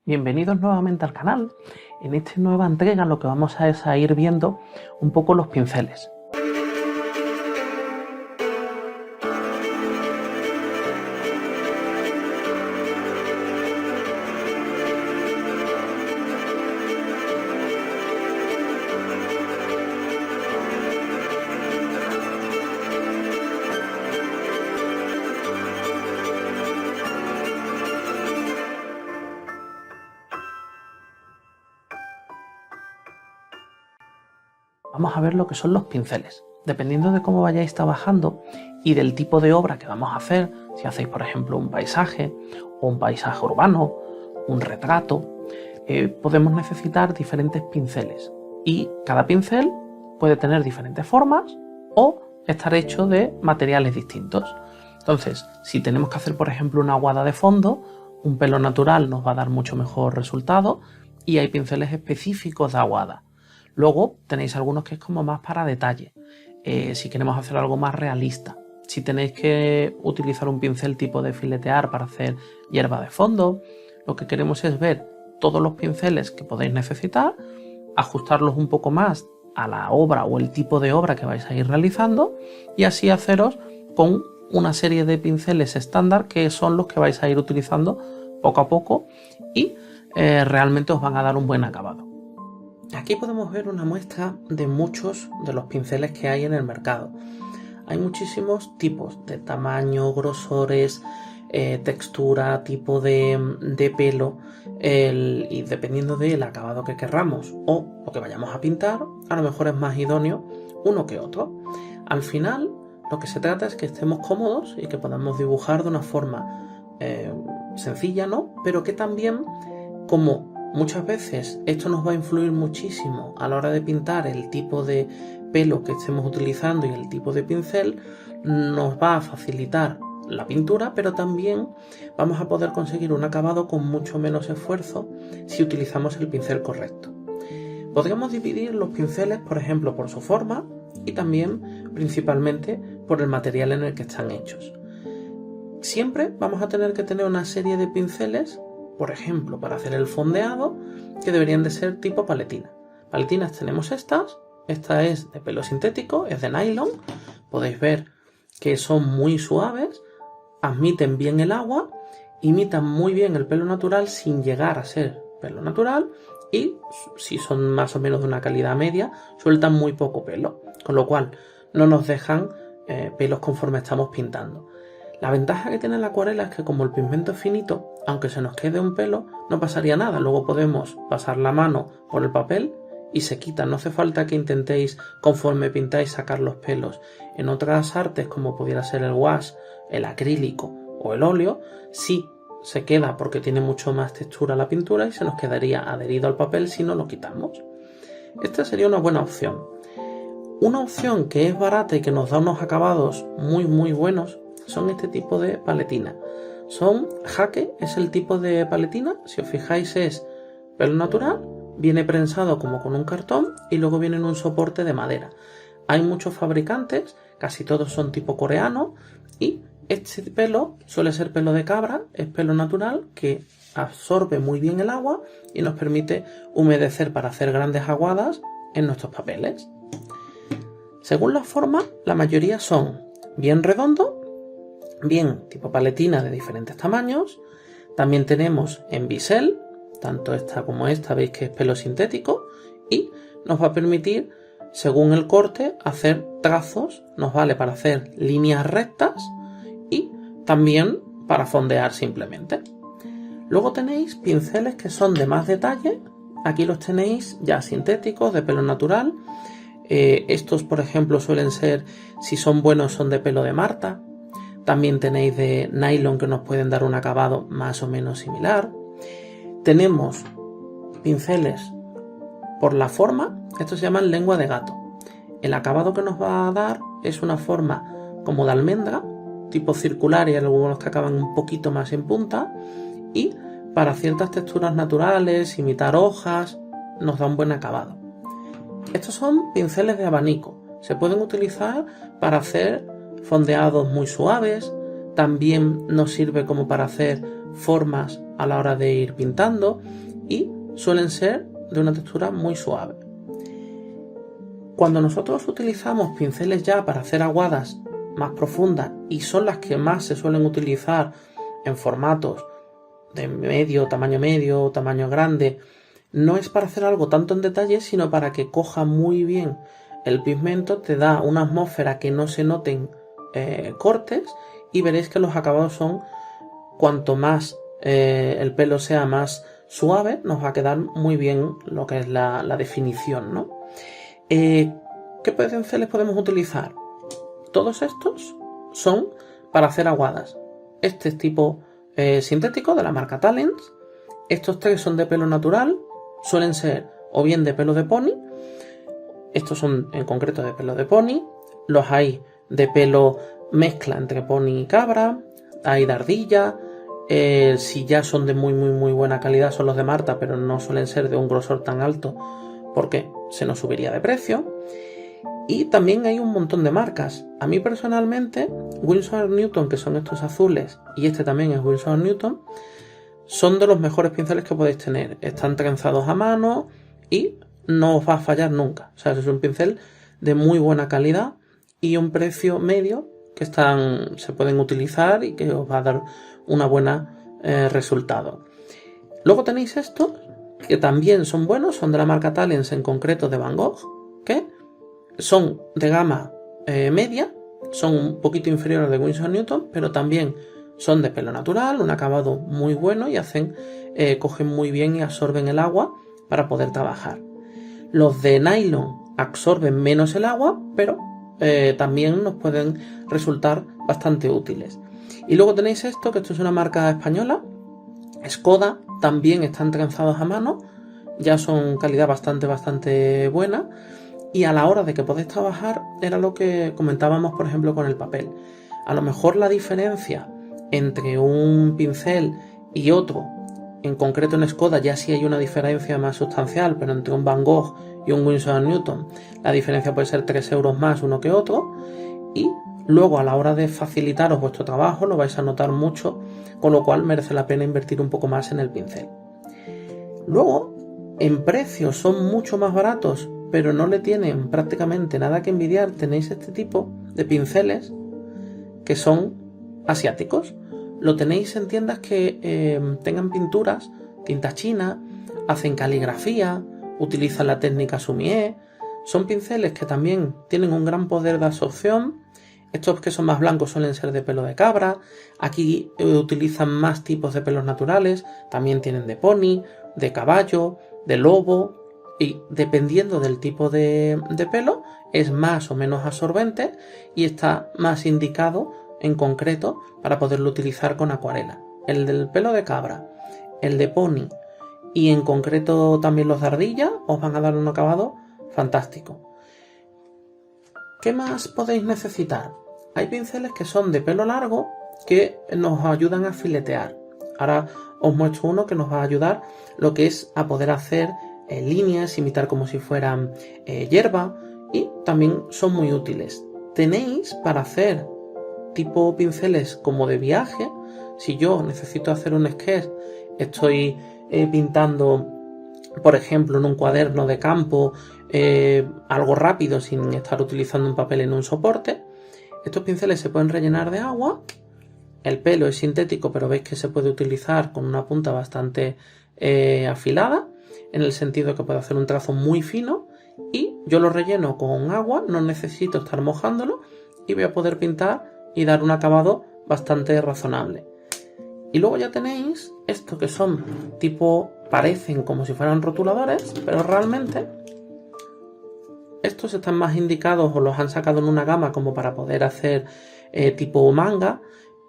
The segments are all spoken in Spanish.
Bienvenidos nuevamente al canal. En esta nueva entrega lo que vamos a es a ir viendo un poco los pinceles. Vamos a ver lo que son los pinceles. Dependiendo de cómo vayáis trabajando y del tipo de obra que vamos a hacer, si hacéis por ejemplo un paisaje o un paisaje urbano, un retrato, podemos necesitar diferentes pinceles y cada pincel puede tener diferentes formas o estar hecho de materiales distintos. Entonces, si tenemos que hacer por ejemplo una aguada de fondo, un pelo natural nos va a dar mucho mejor resultado y hay pinceles específicos de aguada. Luego tenéis algunos que es como más para detalle, si queremos hacer algo más realista. Si tenéis que utilizar un pincel tipo de filetear para hacer hierba de fondo, lo que queremos es ver todos los pinceles que podéis necesitar, ajustarlos un poco más a la obra o el tipo de obra que vais a ir realizando y así haceros con una serie de pinceles estándar que son los que vais a ir utilizando poco a poco y realmente os van a dar un buen acabado. Aquí podemos ver una muestra de muchos de los pinceles que hay en el mercado. Hay muchísimos tipos de tamaño, grosores, textura, tipo de pelo y dependiendo del acabado que querramos o lo que vayamos a pintar, a lo mejor es más idóneo uno que otro. Al final lo que se trata es que estemos cómodos y que podamos dibujar de una forma sencilla, ¿no? Pero que también, como muchas veces esto nos va a influir muchísimo a la hora de pintar el tipo de pelo que estemos utilizando y el tipo de pincel, nos va a facilitar la pintura, pero también vamos a poder conseguir un acabado con mucho menos esfuerzo si utilizamos el pincel correcto. Podríamos dividir los pinceles, por ejemplo, por su forma y también principalmente por el material en el que están hechos. Siempre vamos a tener que tener una serie de pinceles, por ejemplo, para hacer el fondeado, que deberían de ser tipo paletina. Paletinas tenemos estas, esta es de pelo sintético, es de nylon, podéis ver que son muy suaves, admiten bien el agua, imitan muy bien el pelo natural sin llegar a ser pelo natural y si son más o menos de una calidad media, sueltan muy poco pelo, con lo cual no nos dejan pelos conforme estamos pintando. La ventaja que tiene la acuarela es que como el pigmento es finito, aunque se nos quede un pelo, no pasaría nada. Luego podemos pasar la mano por el papel y se quita. No hace falta que intentéis, conforme pintáis, sacar los pelos. En otras artes, como pudiera ser el wash, el acrílico o el óleo, sí se queda porque tiene mucho más textura la pintura y se nos quedaría adherido al papel si no lo quitamos. Esta sería una buena opción. Una opción que es barata y que nos da unos acabados muy buenos son este tipo de paletina. Son jaque, es el tipo de paletina, si os fijáis es pelo natural, viene prensado como con un cartón y luego viene en un soporte de madera. Hay muchos fabricantes, casi todos son tipo coreano y este pelo suele ser pelo de cabra, es pelo natural que absorbe muy bien el agua y nos permite humedecer para hacer grandes aguadas en nuestros papeles. Según la forma, la mayoría son bien redondos, bien tipo paletina de diferentes tamaños. También tenemos en bisel, tanto esta como esta, veis que es pelo sintético y nos va a permitir, según el corte, hacer trazos, nos vale para hacer líneas rectas y también para fondear simplemente. Luego tenéis pinceles que son de más detalle, aquí los tenéis ya sintéticos, de pelo natural. Estos por ejemplo suelen ser, si son buenos, son de pelo de Marta. También tenéis de nylon que nos pueden dar un acabado más o menos similar. Tenemos pinceles por la forma, estos se llaman lengua de gato. El acabado que nos va a dar es una forma como de almendra, tipo circular y algunos que acaban un poquito más en punta. Y para ciertas texturas naturales, imitar hojas, nos da un buen acabado. Estos son pinceles de abanico, se pueden utilizar para hacer fondeados muy suaves, también nos sirve como para hacer formas a la hora de ir pintando y suelen ser de una textura muy suave. Cuando nosotros utilizamos pinceles ya para hacer aguadas más profundas, y son las que más se suelen utilizar en formatos de medio, tamaño grande, no es para hacer algo tanto en detalle, sino para que coja muy bien el pigmento, te da una atmósfera que no se noten cortes, y veréis que los acabados son, cuanto más el pelo sea más suave, nos va a quedar muy bien lo que es la definición, ¿no? ¿Qué pinceles podemos utilizar? Todos estos son para hacer aguadas. Este es tipo sintético de la marca Talens. Estos tres son de pelo natural, suelen ser o bien de pelo de pony. Estos son en concreto de pelo de pony. Los hay de pelo mezcla entre pony y cabra. Hay de ardilla. Si ya son de muy buena calidad son los de Marta, pero no suelen ser de un grosor tan alto porque se nos subiría de precio. Y también hay un montón de marcas. A mí personalmente, Winsor & Newton, que son estos azules, y este también es Winsor & Newton, son de los mejores pinceles que podéis tener. Están trenzados a mano y no os va a fallar nunca. O sea, es un pincel de muy buena calidad y un precio medio que se pueden utilizar y que os va a dar una buena resultado. Luego tenéis estos que también son buenos, son de la marca Talens, en concreto de Van Gogh, que son de gama media, son un poquito inferiores de Winsor & Newton, pero también son de pelo natural, un acabado muy bueno y cogen muy bien y absorben el agua para poder trabajar. Los de nylon absorben menos el agua, pero también nos pueden resultar bastante útiles. Y luego tenéis esto, que esto es una marca española, Skoda, también están trenzados a mano, ya son calidad bastante buena. Y a la hora de que podéis trabajar, era lo que comentábamos, por ejemplo, con el papel. A lo mejor la diferencia entre un pincel y otro, en concreto en Skoda ya sí hay una diferencia más sustancial, pero entre un Van Gogh y un Winsor & Newton la diferencia puede ser 3 euros más uno que otro, y luego a la hora de facilitaros vuestro trabajo lo vais a notar mucho, con lo cual merece la pena invertir un poco más en el pincel. Luego, en precio son mucho más baratos, pero no le tienen prácticamente nada que envidiar. Tenéis este tipo de pinceles que son asiáticos. Lo tenéis en tiendas que tengan pinturas, tinta china, hacen caligrafía, utilizan la técnica Sumier. Son pinceles que también tienen un gran poder de absorción. Estos que son más blancos suelen ser de pelo de cabra. Aquí utilizan más tipos de pelos naturales. También tienen de pony, de caballo, de lobo. Y dependiendo del tipo de pelo, es más o menos absorbente y está más indicado en concreto para poderlo utilizar con acuarela. El del pelo de cabra, el de pony y en concreto también los de ardilla os van a dar un acabado fantástico. ¿Qué más podéis necesitar? Hay pinceles que son de pelo largo que nos ayudan a filetear. Ahora os muestro uno que nos va a ayudar lo que es a poder hacer líneas, imitar como si fueran hierba, y también son muy útiles. Tenéis para hacer tipo pinceles como de viaje. Si yo necesito hacer un sketch, estoy pintando por ejemplo en un cuaderno de campo, algo rápido sin estar utilizando un papel en un soporte, estos pinceles se pueden rellenar de agua. El pelo es sintético, pero veis que se puede utilizar con una punta bastante afilada, en el sentido que puedo hacer un trazo muy fino, y yo lo relleno con agua, no necesito estar mojándolo y voy a poder pintar y dar un acabado bastante razonable. Y luego ya tenéis estos que son tipo, parecen como si fueran rotuladores, pero realmente estos están más indicados o los han sacado en una gama como para poder hacer tipo manga,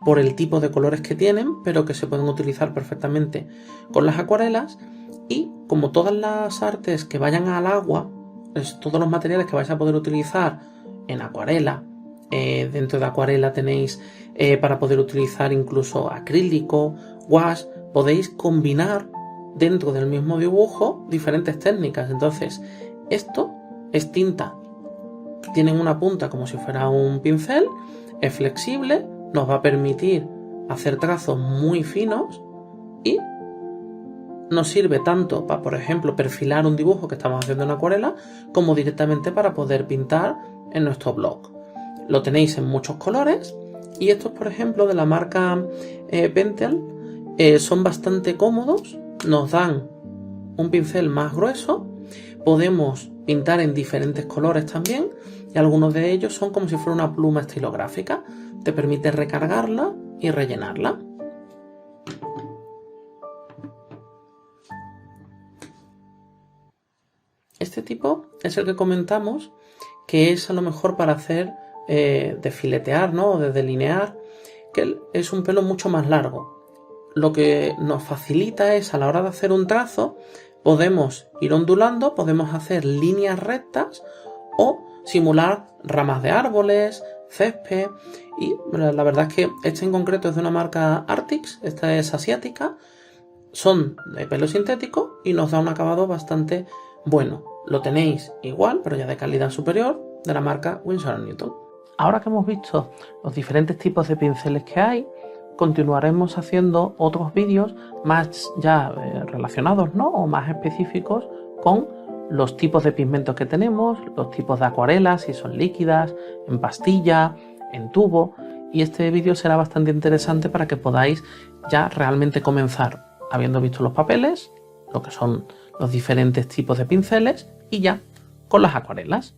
por el tipo de colores que tienen, pero que se pueden utilizar perfectamente con las acuarelas. Y como todas las artes que vayan al agua, todos los materiales que vais a poder utilizar en acuarela, dentro de acuarela tenéis para poder utilizar incluso acrílico, wash, podéis combinar dentro del mismo dibujo diferentes técnicas. Entonces, esto es tinta, tienen una punta como si fuera un pincel, es flexible, nos va a permitir hacer trazos muy finos y nos sirve tanto para, por ejemplo, perfilar un dibujo que estamos haciendo en acuarela, como directamente para poder pintar en nuestro blog. Lo tenéis en muchos colores y estos, por ejemplo, de la marca Pentel, son bastante cómodos, nos dan un pincel más grueso, podemos pintar en diferentes colores también y algunos de ellos son como si fuera una pluma estilográfica, te permite recargarla y rellenarla. Este tipo es el que comentamos que es a lo mejor para hacer de filetear, ¿no? O de delinear, que es un pelo mucho más largo. Lo que nos facilita es, a la hora de hacer un trazo, podemos ir ondulando, podemos hacer líneas rectas o simular ramas de árboles, césped. Y la verdad es que este en concreto es de una marca Artix, esta es asiática, son de pelo sintético y nos da un acabado bastante bueno. Lo tenéis igual, pero ya de calidad superior, de la marca Winsor & Newton. Ahora que hemos visto los diferentes tipos de pinceles que hay, continuaremos haciendo otros vídeos más ya relacionados, ¿no? O más específicos con los tipos de pigmentos que tenemos, los tipos de acuarelas, si son líquidas, en pastilla, en tubo. Y este vídeo será bastante interesante para que podáis ya realmente comenzar, habiendo visto los papeles, lo que son los diferentes tipos de pinceles y ya con las acuarelas.